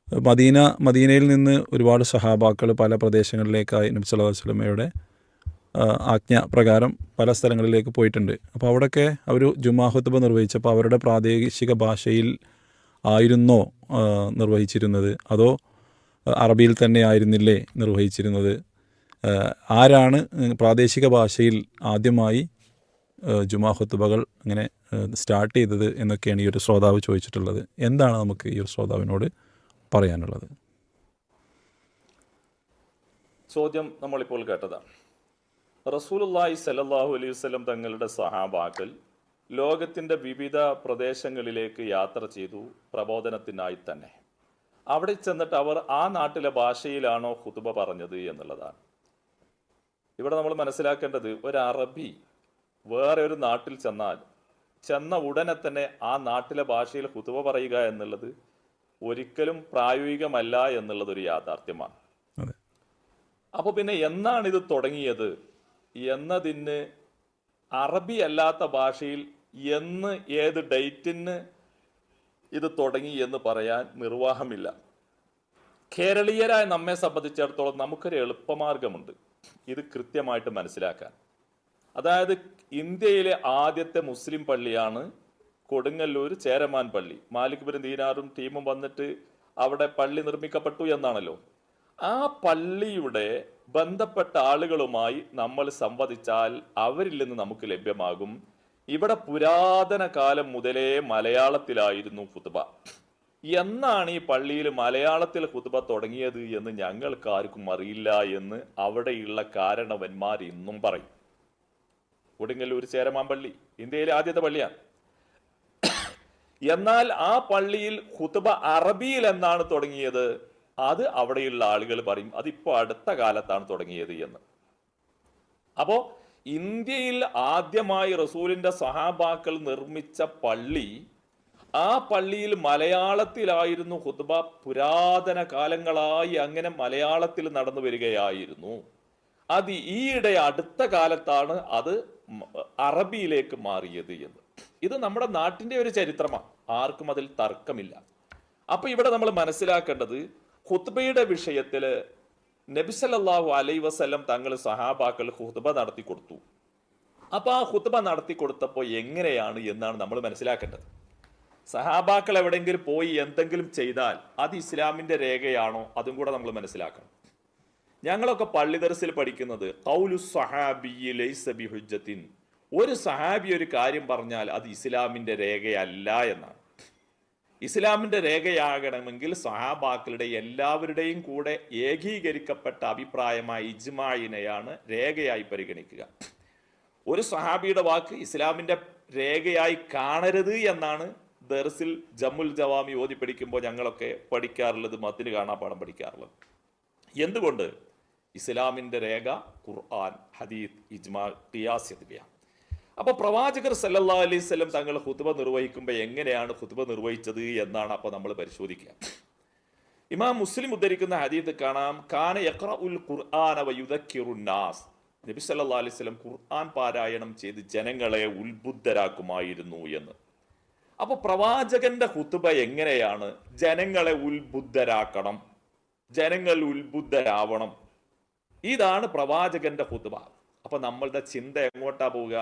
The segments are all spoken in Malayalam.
മദീനയിൽ നിന്ന് ഒരുപാട് സഹാബാക്കൾ പല പ്രദേശങ്ങളിലേക്കായി നബി സല്ലല്ലാഹു അലൈഹി വസല്ലമയുടെ ആജ്ഞ പ്രകാരം പല സ്ഥലങ്ങളിലേക്ക് പോയിട്ടുണ്ട്. അപ്പോൾ അവിടെയൊക്കെ അവർ ജുമാ ഖുത്ബ നിർവഹിച്ചപ്പോൾ അവരുടെ പ്രാദേശിക ഭാഷയിൽ ആയിരുന്നോ നിർവഹിച്ചിരുന്നത്, അതോ അറബിയിൽ തന്നെ ആയിരുന്നില്ലേ നിർവഹിച്ചിരുന്നത്? ആരാണ് പ്രാദേശിക ഭാഷയിൽ ആദ്യമായി ജുമാ ഖുത്ബകൾ അങ്ങനെ സ്റ്റാർട്ട് ചെയ്തത് എന്നൊക്കെയാണ് ഈ ഒരു ശ്രോതാവ് ചോദിച്ചിട്ടുള്ളത്. എന്താണ് നമുക്ക് ഈ ഒരു ശ്രോതാവിനോട് പറയാനുള്ളത്? ചോദ്യം നമ്മളിപ്പോൾ കേട്ടതാണ്. റസൂലുള്ളാഹി സ്വല്ലല്ലാഹു അലൈഹി വസല്ലം തങ്ങളുടെ സഹാബാക്കൾ ലോകത്തിൻ്റെ വിവിധ പ്രദേശങ്ങളിലേക്ക് യാത്ര ചെയ്തു പ്രബോധനത്തിനായി തന്നെ. അവിടെ ചെന്നിട്ട് അവർ ആ നാട്ടിലെ ഭാഷയിലാണോ ഖുതുബ പറഞ്ഞത് എന്നുള്ളതാണ്. ഇവിടെ നമ്മൾ മനസ്സിലാക്കേണ്ടത്, ഒരു അറബി വേറെ ഒരു നാട്ടിൽ ചെന്ന ഉടനെ തന്നെ ആ നാട്ടിലെ ഭാഷയിൽ ഖുതുബ പറയുക എന്നുള്ളത് ഒരിക്കലും പ്രായോഗികമല്ല എന്നുള്ളതൊരു യാഥാർത്ഥ്യമാണ്. അപ്പോൾ പിന്നെ എന്നാണ് ഇത് തുടങ്ങിയത് എന്നതിന് അറബി അല്ലാത്ത ഭാഷയിൽ ഏത് ഡേറ്റിന് ഇത് തുടങ്ങി എന്ന് പറയാൻ നിർവാഹമില്ല. കേരളീയരായ നമ്മെ സംബന്ധിച്ചിടത്തോളം നമുക്കൊരു എളുപ്പമാർഗമുണ്ട് ഇത് കൃത്യമായിട്ട് മനസ്സിലാക്കാൻ. അതായത് ഇന്ത്യയിലെ ആദ്യത്തെ മുസ്ലിം പള്ളിയാണ് കൊടുങ്ങല്ലൂർ ചേരമാൻ പള്ളി. മാലിക് ബിൻ ദീനാറും ടീമും വന്നിട്ട് അവിടെ പള്ളി നിർമ്മിക്കപ്പെട്ടു എന്നാണല്ലോ. ആ പള്ളിയുടെ ബന്ധപ്പെട്ട ആളുകളുമായി നമ്മൾ സംവദിച്ചാൽ അവരിൽ നിന്ന് നമുക്ക് ലഭ്യമാകും, ഇവിടെ പുരാതന കാലം മുതലേ മലയാളത്തിലായിരുന്നു ഖുതുബ. എന്നാണ് ഈ പള്ളിയിൽ മലയാളത്തിൽ ഖുതുബ തുടങ്ങിയത് എന്ന് ഞങ്ങൾക്ക് ആർക്കും അറിയില്ല എന്ന് അവിടെയുള്ള കാരണവന്മാർ ഇന്നും പറയും. കൊടുങ്ങല്ലൂർ ചേരമാൻ പള്ളി ഇന്ത്യയിലെ ആദ്യത്തെ പള്ളിയാണ്. എന്നാൽ ആ പള്ളിയിൽ ഖുതുബ അറബിയിൽ എന്നാണ് തുടങ്ങിയത്, അത് അവിടെയുള്ള ആളുകൾ പറയും അതിപ്പോ അടുത്ത കാലത്താണ് തുടങ്ങിയത് എന്ന്. അപ്പോ ഇന്ത്യയിൽ ആദ്യമായി റസൂലിന്റെ സഹാബാക്കൾ നിർമ്മിച്ച പള്ളി, ആ പള്ളിയിൽ മലയാളത്തിലായിരുന്നു ഖുതുബ. പുരാതന കാലങ്ങളായി അങ്ങനെ മലയാളത്തിൽ നടന്നു വരികയായിരുന്നു. അത് ഈയിടെ അടുത്ത കാലത്താണ് അത് അറബിയിലേക്ക് മാറിയത് എന്ന്. ഇത് നമ്മുടെ നാട്ടിന്റെ ഒരു ചരിത്രമാണ്, ആർക്കും അതിൽ തർക്കമില്ല. അപ്പൊ ഇവിടെ നമ്മൾ മനസ്സിലാക്കേണ്ടത്, ഖുത്ബയുടെ വിഷയത്തില് നബി സല്ലല്ലാഹു അലൈഹി വസല്ലം തങ്ങൾ സഹാബാക്കൾ ഖുത്ബ നടത്തി കൊടുത്തു. അപ്പൊ ആ ഖുത്ബ നടത്തി കൊടുത്തപ്പോൾ എങ്ങനെയാണ് എന്നാണ് നമ്മൾ മനസ്സിലാക്കേണ്ടത്. സഹാബാക്കൾ എവിടെയെങ്കിലും പോയി എന്തെങ്കിലും ചെയ്താൽ അത് ഇസ്ലാമിന്റെ രേഖയാണോ, അതും കൂടെ നമ്മൾ മനസ്സിലാക്കണം. ഞങ്ങളൊക്കെ പള്ളി ദർസിൽ പഠിക്കുന്നത് ഖൗലു സ്വഹാബിയ്യി ലൈസ ബിഹുജ്ജത്തിൻ, ഒരു സഹാബി ഒരു കാര്യം പറഞ്ഞാൽ അത് ഇസ്ലാമിന്റെ രേഖയല്ല എന്നാണ്. ഇസ്ലാമിന്റെ രേഖയാകണമെങ്കിൽ സഹാബാക്കളുടെ എല്ലാവരുടെയും കൂടെ ഏകീകരിക്കപ്പെട്ട അഭിപ്രായമായ ഇജ്മാഇനെയാണ് രേഖയായി പരിഗണിക്കുക. ഒരു സഹാബിയുടെ വാക്ക് ഇസ്ലാമിന്റെ രേഖയായി കാണരുത് എന്നാണ് ദർസിൽ ജമ്മുൽ ജവാമി ഓതി പഠിക്കുമ്പോൾ ഞങ്ങളൊക്കെ പഠിക്കാറുള്ളത്, മത്തിന് കാണാപ്പാഠം പഠിക്കാറുള്ളത്. എന്തുകൊണ്ട്? ഇസ്ലാമിന്റെ രേഖ ഖുർആൻ, ഹദീത്ത്, ഇജ്മാ, ഖിയാസ് എന്നിവയാണ്. അപ്പൊ പ്രവാചകർ സല്ലല്ലാഹു അലൈഹി വസല്ലം തങ്ങൾ ഖുതുബ നിർവഹിക്കുമ്പോൾ എങ്ങനെയാണ് ഖുതുബ നിർവഹിച്ചത് എന്നാണ് അപ്പോൾ നമ്മൾ പരിശോധിക്കുക. ഇമാം മുസ്ലിം ഉദ്ധരിക്കുന്ന ഹദീത്ത് കാണാം, കാന യഖറഉൽ ഖുർആന വയുദക്കിറുൻ നാസ്, നബി സല്ലല്ലാഹു അലൈഹി വസല്ലം ഖുർആൻ പാരായണം ചെയ്ത് ജനങ്ങളെ ഉത്ബുദ്ധരാക്കുമായിരുന്നു എന്ന്. അപ്പൊ പ്രവാചകന്റെ ഖുതുബ എങ്ങനെയാണ് ജനങ്ങളെ ഉത്ബുദ്ധരാക്കണം, ജനങ്ങൾ ഉത്ബുദ്ധരാവണം, ഇതാണ് പ്രവാചകന്റെ ഖുതുബ. അപ്പൊ നമ്മളുടെ ചിന്ത എങ്ങോട്ടാ പോവുക?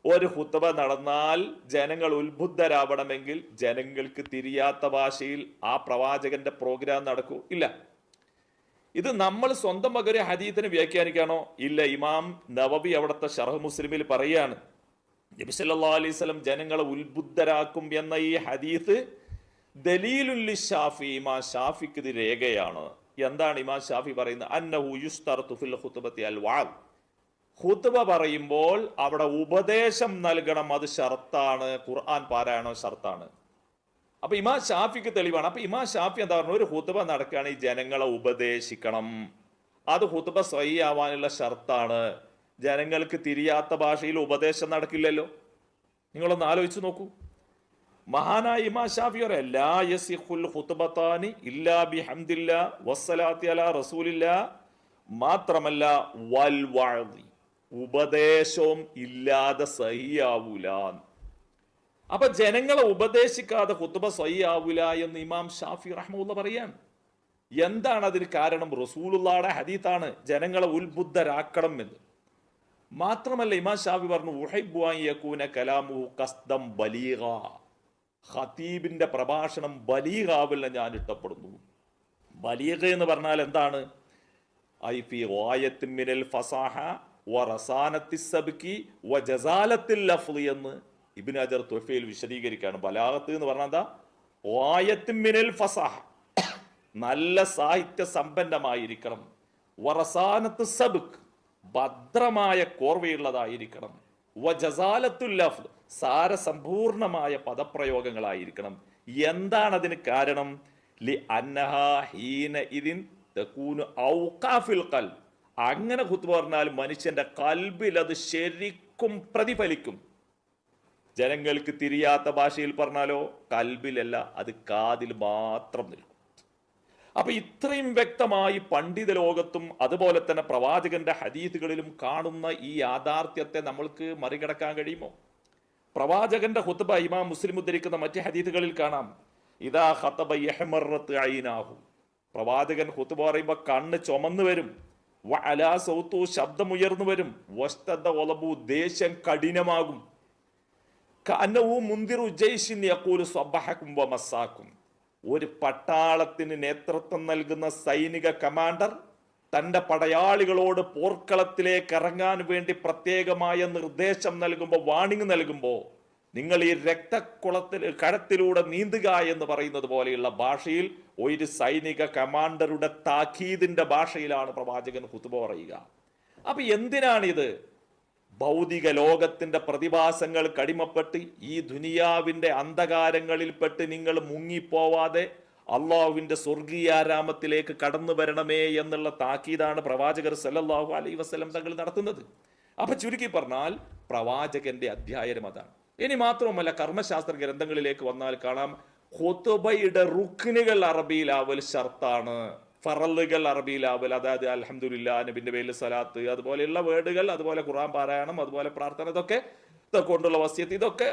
ഒരു ഖുതുബ നടന്നാൽ ജനങ്ങൾ ഉത്ബുദ്ധരാവണമെങ്കിൽ ജനങ്ങൾക്ക് തിരിയാത്ത ഭാഷയിൽ ആ പ്രവാചകന്റെ പ്രോഗ്രാം നടക്കൂ? ഇല്ല. ഇത് നമ്മൾ സ്വന്തം ഒരു ഹദീസിനെ വ്യാഖ്യാനിക്കാണോ? ഇല്ല. ഇമാം നവവി അവിടുത്തെ ശർഹ് മുസ്ലിമിൽ പറയാണ്, നബി സല്ലല്ലാഹു അലൈഹി വസല്ലം ജനങ്ങളെ ഉത്ബുദ്ധരാക്കും എന്ന ഈ ഹദീസ് ദലീലുൻ ലിശാഫി, ഇമാം ഷാഫിക്ക് ഇത് രേഖയാണ്. എന്താണ് ഇമാം ഷാഫി പറയുന്നത്? അന്നഹു യുസ്തറതു ഫിൽ ഖുതുബത്തി അൽ വഅദ്, ഖുതുബ പറയുമ്പോൾ അവിടെ ഉപദേശം നൽകണം, അത് ഷർത്താണ്. ഖുർആൻ പാരായണോ ഷർത്താണ്. അപ്പൊ ഇമാം ഷാഫിക്ക് തെളിവാണ്. അപ്പൊ ഇമാം ഷാഫി എന്താ പറഞ്ഞു? ഒരു ഖുതുബ നടക്കുകയാണെങ്കിൽ ജനങ്ങളെ ഉപദേശിക്കണം, അത് ഖുതുബ സ്വഹീഹ് ആവാനുള്ള ഷർത്താണ്. ജനങ്ങൾക്ക് തിരിയാത്ത ഭാഷയിൽ ഉപദേശം നടക്കില്ലല്ലോ. നിങ്ങളൊന്ന് ആലോചിച്ച് നോക്കൂ. മഹാനായ ഇമാം ഷാഫി പറയാം, ലാ യസിഖുൽ ഖുതുബതാനി ഇല്ലാ ബിഹംദില്ലാ വസ്സലാത്തി അലാ റസൂലില്ലാ, മാത്രമല്ല വൽ വഅദി, ഉപദേശവും ഇല്ലാതെ സഹിയാവൂല. അപ്പൊ ജനങ്ങളെ ഉപദേശിക്കാതെ ഖുതുബ സഹിയാവൂല എന്ന് ഇമാം ഷാഫി റഹ്മത്തുള്ളാഹി പറയാൻ. എന്താണ് അതിന് കാരണം? റസൂലുള്ളാഹിയുടെ ഹദീത്താണ്, ജനങ്ങളെ ഉത്ബുദ്ധരാക്കണം എന്ന്. മാത്രമല്ല ഇമാം ഷാഫി പറഞ്ഞു, ഉഹൈബു അൻ യകൂന കലാമുഹു ഖസ്ദം ബലീഗ, ഖതീബിന്റെ പ്രഭാഷണം ബലീഗാവില്ല ഞാൻ ഇഷ്ടപ്പെടുന്നു. ബലീഗ എന്ന് പറഞ്ഞാൽ എന്താണ്? ഐ ഫി ഗായത്തിൻ മിനൽ ഫസാഹ വറസാനത്തി സബ്കി വജസാലത്തിൽ ലഫ്ളി എന്ന് ഇബ്നു ഹജർ തുഹ്ഫയിൽ വിശദീകരിക്കുകയാണ്. ബലാഗത്ത് എന്ന് പറഞ്ഞാൽ എന്താ? ഗായത്തിൻ മിനൽ ഫസാഹ, നല്ല സാഹിത്യ സമ്പന്നമായിരിക്കണം. വറസാനത്ത് സബ്ക്, ഭദ്രമായ കോർവയുള്ളതായിരിക്കണം. വജസാലത്തുൽ ലഫ്ള്, സാരസമ്പൂർണമായ പദപ്രയോഗങ്ങളായിരിക്കണം. എന്താണ് അതിന് കാരണം? ലി അന്നഹാ ഹീന ഇദിൻ തകൂനു ഔഖാഫിൽ ഖൽബ്, അങ്ങനെ ഖുത്ബ പറഞ്ഞാൽ മനുഷ്യന്റെ കൽബിൽ അത് ശരിക്കും പ്രതിഫലിക്കും. ജനങ്ങൾക്ക് തിരിയാത്ത ഭാഷയിൽ പറഞ്ഞാലോ കൽബിലല്ല, അത് കാതിൽ മാത്രം നിൽക്കും. അപ്പൊ ഇത്രയും വ്യക്തമായി പണ്ഡിത ലോകത്തും അതുപോലെ തന്നെ പ്രവാചകന്റെ ഹദീസുകളിലും കാണുന്ന ഈ യാഥാർത്ഥ്യത്തെ നമ്മൾക്ക് മറികടക്കാൻ കഴിയുമോ? പ്രവാചകന്റെ ഖുത്ബ ഇമാം മുസ്ലിം ഉദ്ധരിക്കുന്ന മറ്റ് ഹദീസുകളിൽ കാണാം, ഇദാ ഖതബ യഹ്മറത്ത് ഐനാഹു, പ്രവാചകൻ ഖുത്ബ പറയുമ്പോൾ കണ്ണ് ചുമന്നു വരും. വ അലാ സൗതു, ശബ്ദം ഉയർന്നു വരും. വസ്തദ വലബു, ദേഷ്യം കഠിനമാകും. കഅന്നഹു മുൻദിറു ജയ്ശിൻ യഖൂലു സബഹകും വമസ്സാകും, ഒരു പട്ടാളത്തിന് നേതൃത്വം നൽകുന്ന സൈനിക കമാൻഡർ തന്റെ പടയാളികളോട് പോർക്കളത്തിലേക്ക് ഇറങ്ങാൻ വേണ്ടി പ്രത്യേകമായ നിർദ്ദേശം നൽകുമ്പോൾ, വാണിംഗ് നൽകുമ്പോൾ, നിങ്ങൾ ഈ കഴത്തിലൂടെ നീന്തുക എന്ന് പറയുന്നത് പോലെയുള്ള ഭാഷയിൽ, ഒരു സൈനിക കമാൻഡറുടെ താക്കീതിന്റെ ഭാഷയിലാണ് പ്രവാചകൻ ഖുത്ബ പറയുക. അപ്പൊ എന്തിനാണിത്? ഭൗതിക ലോകത്തിന്റെ പ്രതിഭാസങ്ങൾ കടിമപ്പെട്ട് ഈ ദുനിയാവിന്റെ അന്ധകാരങ്ങളിൽപ്പെട്ട് നിങ്ങൾ മുങ്ങിപ്പോവാതെ അള്ളാഹുവിന്റെ സ്വർഗീയാരാമത്തിലേക്ക് കടന്നു വരണമേ എന്നുള്ള താക്കീതാണ് പ്രവാചകർ സല്ലല്ലാഹു അലൈഹി വസല്ലം തങ്ങൾ നടത്തുന്നത്. അപ്പൊ ചുരുക്കി പറഞ്ഞാൽ പ്രവാചകന്റെ അധ്യായം അതാണ്. ഇനി മാത്രമല്ല, കർമ്മശാസ്ത്ര ഗ്രന്ഥങ്ങളിലേക്ക് വന്നാൽ കാണാം, ഖുത്ബയുടെ റുക്നുകൾ അറബിയിലാവൽ ഷർത്താണ്, ഫറലുകൾ അറബിയിലാവൽ, അതായത് അൽഹംദുലില്ലാ, നബിന്റെ പേരിൽ സലാത്ത്, അതുപോലെയുള്ള വേർഡുകൾ, അതുപോലെ ഖുർആൻ പാരായണം, അതുപോലെ പ്രാർത്ഥന, ഇതൊക്കെ കൊണ്ടുള്ള വസിയത്ത്, ഇതൊക്കെ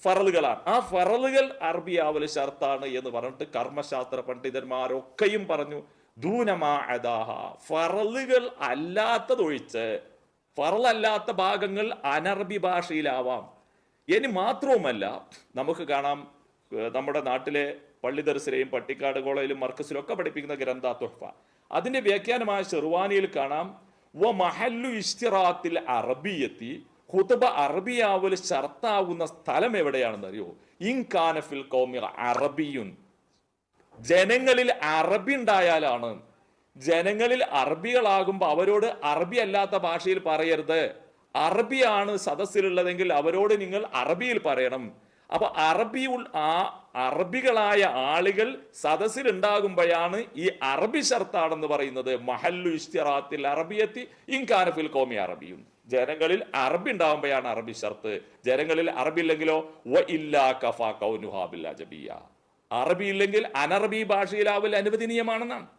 ഫറലുകളാണ്. ആ ഫറലുകൾ അറബിയാവൽ ഷർത്താണ് എന്ന് പറഞ്ഞിട്ട് കർമ്മശാസ്ത്ര പണ്ഡിതന്മാരൊക്കെയും പറഞ്ഞു, ദൂനമാ അദാഹ, ഫറലുകൾ അല്ലാത്തതൊഴിച്ച്, ഫറലല്ലാത്ത ഭാഗങ്ങൾ അനറബി ഭാഷയിലാവാം. ഇനി മാത്രവുമല്ല, നമുക്ക് കാണാം നമ്മുടെ നാട്ടിലെ പള്ളി ദർസിലെയും പട്ടിക്കാട് കോളേജിലും മർക്കസിലും ഒക്കെ പഠിപ്പിക്കുന്ന ഗ്രന്ഥ തുഹ്ഫ, അതിന്റെ വ്യാഖ്യാനമായ ഷെർവാനിയിൽ കാണാം, വ മഹല്ലു ഇഷ്തിറാത്തിൽ അറബിയത്തി, ഖുത്ബ അറബിയാവൽ ഷർത്താവുന്ന സ്ഥലം എവിടെയാണെന്ന് അറിയോ? ഇൻകാന ഫിൽ ഖൗമി അറബിയുൻ, ജനങ്ങളിൽ അറബി ഉണ്ടായാലാണ്. ജനങ്ങളിൽ അറബികളാകുമ്പോൾ അവരോട് അറബി അല്ലാത്ത ഭാഷയിൽ പറയരുത്. അറബിയാണ് സദസ്സിലുള്ളതെങ്കിൽ അവരോട് നിങ്ങൾ അറബിയിൽ പറയണം. അപ്പൊ അറബികളായ ആളുകൾ സദസ്സിൽ ഉണ്ടാകുമ്പോഴാണ് ഈ അറബി ഷർത്താണെന്ന് പറയുന്നത്. മഹല്ലു ഇഷ്തിറാത്തിൽ അറബിയത്തി ഇൻകാന ഫിൽ ഖൗമി അറബിയും, ജനങ്ങളിൽ അറബി ഉണ്ടാകുമ്പോഴാണ് അറബി ഷർത്ത്. ജനങ്ങളിൽ അറബി ഇല്ലെങ്കിലോ വ ഇല്ലാ കഫാ കൗനുഹാ ബിൽ അജബിയ്യ, അറബി ഇല്ലെങ്കിൽ അനറബി ഭാഷയിലാവൽ അനുവദനീയമാണെന്നാണ്.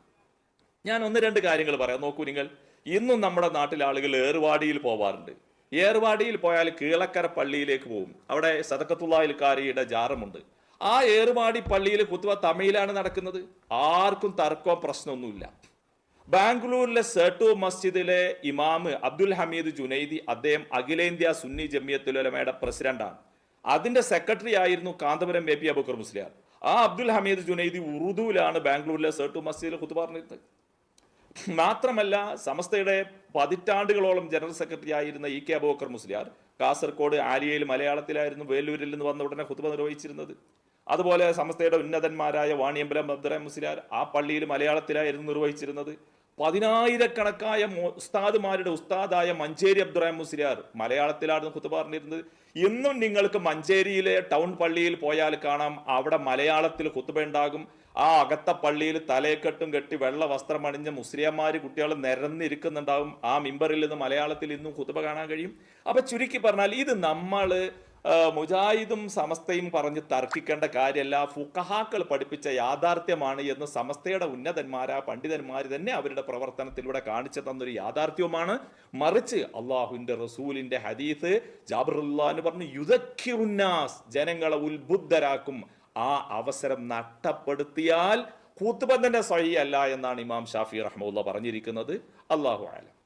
ഞാൻ ഒന്ന് രണ്ട് കാര്യങ്ങൾ പറയാം. നോക്കൂ നിങ്ങൾ, ഇന്നും നമ്മുടെ നാട്ടിലെ ആളുകൾ ഏർവാടിയിൽ പോവാറുണ്ട്. ഏർവാടിയിൽ പോയാൽ കീളക്കര പള്ളിയിലേക്ക് പോകും. അവിടെ സദഖത്തുല്ലാഹിൽ കാരിയുടെ ജാറമുണ്ട്. ആ ഏർവാടി പള്ളിയിൽ ഖുത്ബ തമിഴിലാണ് നടക്കുന്നത്. ആർക്കും തർക്കവും പ്രശ്നമൊന്നുമില്ല. ബാംഗ്ലൂരിലെ സേട്ടു മസ്ജിദിലെ ഇമാമ് അബ്ദുൽ ഹമീദ് ജുനൈദി, അദ്ദേഹം അഖിലേന്ത്യാ സുന്നി ജമിയത്തുൽ ഉലമയുടെ പ്രസിഡന്റാണ്. അതിന്റെ സെക്രട്ടറി ആയിരുന്നു കാന്തപുരം എ പി അബൂബക്കർ മുസ്ലിയാർ. ആ അബ്ദുൽ ഹമീദ് ജുനൈദി ഉറുദുവിലാണ് ബാംഗ്ലൂരിലെ സേട്ടു മസ്ജിദിൽ ഖുത്ബ പറഞ്ഞിരുന്നത്. മാത്രമല്ല, സമസ്തയുടെ പതിറ്റാണ്ടുകളോളം ജനറൽ സെക്രട്ടറി ആയിരുന്ന ഇ കെ അബൂബക്കർ മുസ്ലിയാർ കാസർഗോഡ് ആലിയയിൽ മലയാളത്തിലായിരുന്നു വേലൂരിൽ നിന്ന് വന്ന ഉടനെ ഖുത്ബ നിർവഹിച്ചിരുന്നത്. അതുപോലെ സമസ്തയുടെ ഉന്നതന്മാരായ വാണിയമ്പലം അബ്ദുറഹ്മാൻ മുസ്ലിയാർ ആ പള്ളിയിൽ മലയാളത്തിലായിരുന്നു നിർവഹിച്ചിരുന്നത്. 10,000-കണക്കായ ഉസ്താദുമാരുടെ ഉസ്താദായ മഞ്ചേരി അബ്ദുറഹ്മാൻ മുസ്ലിയാർ മലയാളത്തിലായിരുന്നു ഖുത്ബ പറഞ്ഞിരുന്നത്. ഇന്നും നിങ്ങൾക്ക് മഞ്ചേരിയിലെ ടൗൺ പള്ളിയിൽ പോയാൽ കാണാം, അവിടെ മലയാളത്തിൽ ഖുത്ബ ഉണ്ടാകും. ആ അകത്ത പള്ളിയിൽ തലയെക്കെട്ടും കെട്ടി വെള്ള വസ്ത്രം അണിഞ്ഞ മുസ്ലിംമാര് കുട്ടികൾ നിരന്നിരിക്കുന്നുണ്ടാവും. ആ മിമ്പറിൽ നിന്ന് മലയാളത്തിൽ ഇന്നും ഖുത്ബ കാണാൻ കഴിയും. അപ്പൊ ചുരുക്കി പറഞ്ഞാൽ ഇത് നമ്മൾ മുജാഹിദും സമസ്തയും പറഞ്ഞ് തർക്കിക്കേണ്ട കാര്യമല്ല, ഫുഖഹാക്കൾ പഠിപ്പിച്ച യാഥാർത്ഥ്യമാണ് എന്ന് സമസ്തയുടെ ഉന്നതന്മാരാ പണ്ഡിതന്മാർ തന്നെ അവരുടെ പ്രവർത്തനത്തിലൂടെ കാണിച്ചു തന്നൊരു യാഥാർത്ഥ്യവുമാണ്. മറിച്ച് അള്ളാഹുവിന്റെ റസൂലിന്റെ ഹദീസ് ജാബിറുല്ലാഹ് പറഞ്ഞു, യുദക്കിറുന്നാസ്, ജനങ്ങളെ ഉത്ബുദ്ധരാക്കും. ആ അവസരം നഷ്ടപ്പെടുത്തിയാൽ ഖുത്ബ തന്നെ സഹീഹ് അല്ല എന്നാണ് ഇമാം ഷാഫി റഹ്മത്തുള്ളാഹി പറഞ്ഞിരിക്കുന്നത്. അല്ലാഹു അലം.